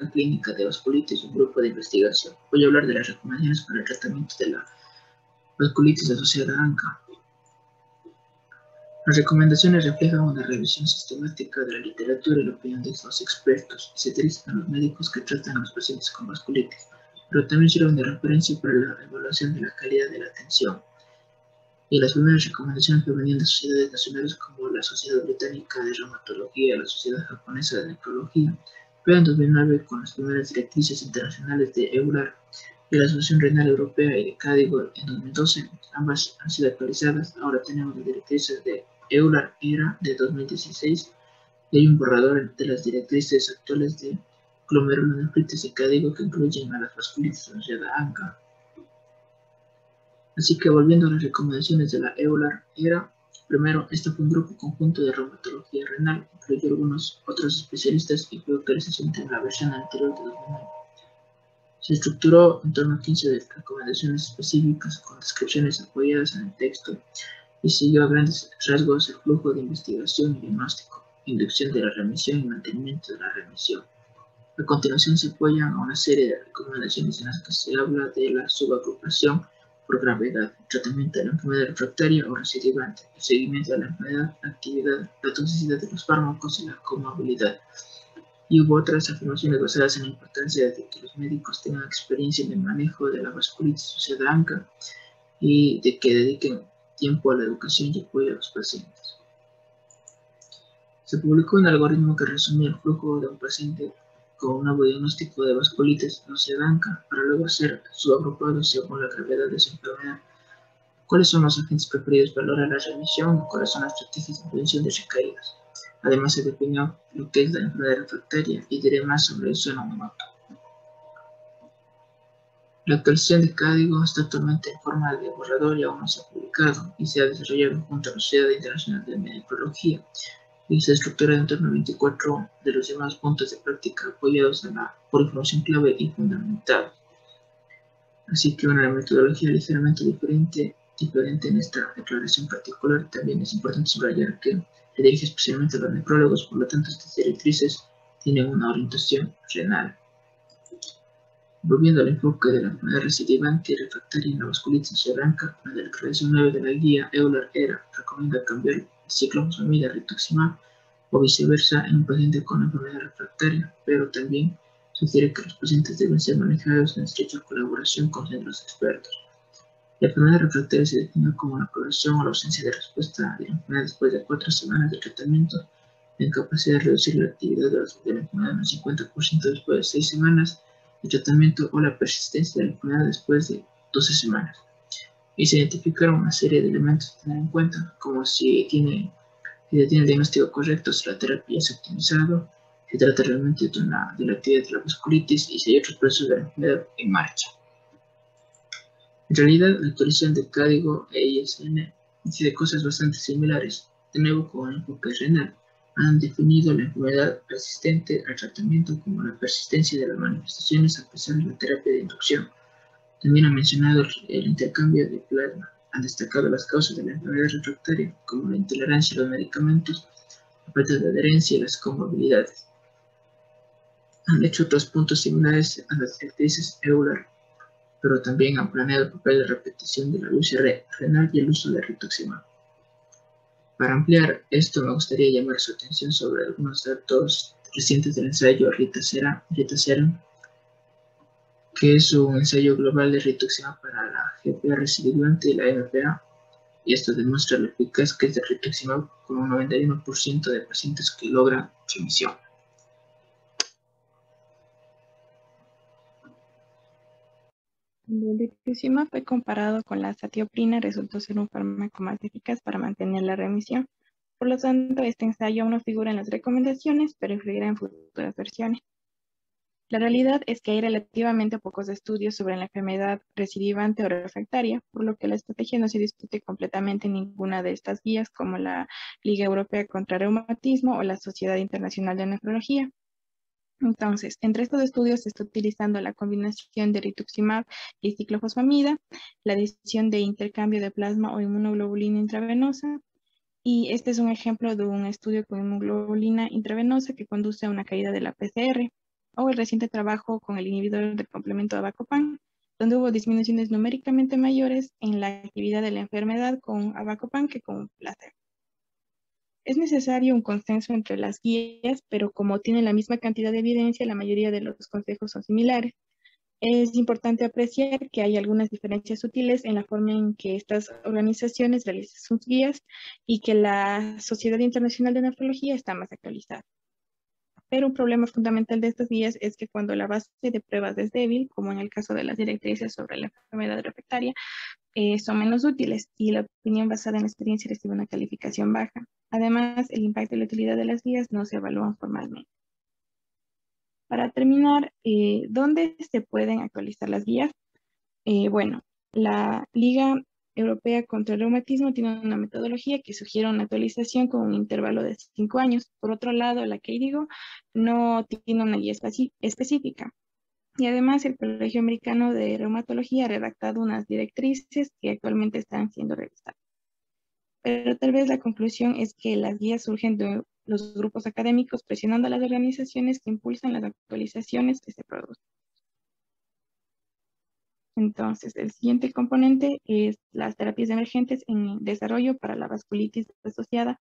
clínica de vasculitis, un grupo de investigación. Voy a hablar de las recomendaciones para el tratamiento de la vasculitis asociada a ANCA. Las recomendaciones reflejan una revisión sistemática de la literatura y la opinión de los expertos y se utilizan a los médicos que tratan a los pacientes con vasculitis, pero también sirven de referencia para la evaluación de la calidad de la atención. Y las primeras recomendaciones provenían de sociedades nacionales como la Sociedad Británica de Reumatología y la Sociedad Japonesa de Nefrología, pero en 2009 con las primeras directrices internacionales de EULAR y la Asociación Renal Europea y de CADIGO en 2012, ambas han sido actualizadas. Ahora tenemos las directrices de EULAR-ERA de 2016 y hay un borrador de las directrices actuales de glomerulonefritis y CADIGO que incluyen a las vasculitis asociadas a ANCA. Así que volviendo a las recomendaciones de la EULAR-ERA, primero, este fue un grupo conjunto de reumatología renal, incluyó algunos otros especialistas y fue actualización de la versión anterior de 2009. Se estructuró en torno a 15 recomendaciones específicas con descripciones apoyadas en el texto y siguió a grandes rasgos el flujo de investigación y diagnóstico, inducción de la remisión y mantenimiento de la remisión. A continuación se apoyan a una serie de recomendaciones en las que se habla de la subagrupación por gravedad, tratamiento de la enfermedad refractaria o recidivante, el seguimiento de la enfermedad, la actividad, la toxicidad de los fármacos y la comorbilidad. Y hubo otras afirmaciones basadas en la importancia de que los médicos tengan experiencia en el manejo de la vasculitis asociada a ANCA y de que dediquen tiempo a la educación y apoyo a los pacientes. Se publicó un algoritmo que resumía el flujo de un paciente con un nuevo diagnóstico de vasculitis asociada a ANCA para luego ser subagrupados según la gravedad de su enfermedad. ¿Cuáles son los agentes preferidos para lograr la remisión? ¿Cuáles son las estrategias de prevención de recaídas? Además, se definió lo que es la enfermedad refractaria y diré más sobre eso en un momento. La actualización de CADIGO está actualmente en forma de borrador y aún no se ha publicado y se ha desarrollado junto a la Sociedad Internacional de Nefrología y se estructura en torno a 24 de los llamados puntos de práctica apoyados por información clave y fundamental. Así que una metodología ligeramente diferente en esta declaración particular. También es importante subrayar que se dirige especialmente a los nefrólogos, por lo tanto estas directrices tienen una orientación renal. Volviendo al enfoque de la enfermedad recidivante y refractaria en la vasculitis asociada a ANCA, la declaración 9 de la guía EULAR-ERA recomienda cambiar el ciclofosfamida rituximab o viceversa en un paciente con enfermedad refractaria, pero también sugiere que los pacientes deben ser manejados en estrecha colaboración con centros expertos. La enfermedad refractaria se define como la progresión o la ausencia de respuesta de la enfermedad después de 4 semanas de tratamiento, la incapacidad de reducir la actividad de la enfermedad en un 50% después de 6 semanas de tratamiento o la persistencia de la enfermedad después de 12 semanas. Y se identificaron una serie de elementos a tener en cuenta, como si se tiene el diagnóstico correcto, si la terapia es optimizada, si trata realmente de la actividad de la vasculitis y si hay otros procesos de la enfermedad en marcha. En realidad, la actualización de CADIGO e ISN dice cosas bastante similares, de nuevo con el enfoque renal. Han definido la enfermedad resistente al tratamiento como la persistencia de las manifestaciones a pesar de la terapia de inducción. También han mencionado el intercambio de plasma. Han destacado las causas de la enfermedad refractaria, como la intolerancia a los medicamentos, la falta de adherencia y las comorbilidades. Han hecho otros puntos similares a las directrices EULAR, pero también han planeado el papel de repetición de la lucha renal y el uso de rituximab. Para ampliar esto, me gustaría llamar su atención sobre algunos datos recientes del ensayo RITA-SERA, que es un ensayo global de rituximab para la GPA recidivante y la MPA, y esto demuestra lo eficaz que es el rituximab con un 91% de pacientes que logran remisión. El rituximab fue comparado con la azatioprina y resultó ser un fármaco más eficaz para mantener la remisión. Por lo tanto, este ensayo aún no figura en las recomendaciones, pero figurará en futuras versiones. La realidad es que hay relativamente pocos estudios sobre la enfermedad recidivante o refractaria, por lo que la estrategia no se discute completamente en ninguna de estas guías, como la Liga Europea contra Reumatismo o la Sociedad Internacional de Nefrología. Entonces, entre estos estudios se está utilizando la combinación de rituximab y ciclofosfamida, la adición de intercambio de plasma o inmunoglobulina intravenosa, y este es un ejemplo de un estudio con inmunoglobulina intravenosa que conduce a una caída de la PCR. o el reciente trabajo con el inhibidor del complemento Avacopan, donde hubo disminuciones numéricamente mayores en la actividad de la enfermedad con Avacopan que con placebo. Es necesario un consenso entre las guías, pero como tienen la misma cantidad de evidencia, la mayoría de los consejos son similares. Es importante apreciar que hay algunas diferencias sutiles en la forma en que estas organizaciones realizan sus guías y que la Sociedad Internacional de Nefrología está más actualizada. Pero un problema fundamental de estas guías es que cuando la base de pruebas es débil, como en el caso de las directrices sobre la enfermedad refractaria, son menos útiles y la opinión basada en la experiencia recibe una calificación baja. Además, el impacto y la utilidad de las guías no se evalúan formalmente. Para terminar, ¿dónde se pueden actualizar las guías? Bueno, la Liga Europea contra el Reumatismo tiene una metodología que sugiere una actualización con un intervalo de 5 años. Por otro lado, la KDIGO no tiene una guía específica. Y además, el Colegio Americano de Reumatología ha redactado unas directrices que actualmente están siendo revisadas. Pero tal vez la conclusión es que las guías surgen de los grupos académicos presionando a las organizaciones que impulsan las actualizaciones que se producen. Entonces, el siguiente componente es las terapias emergentes en desarrollo para la vasculitis asociada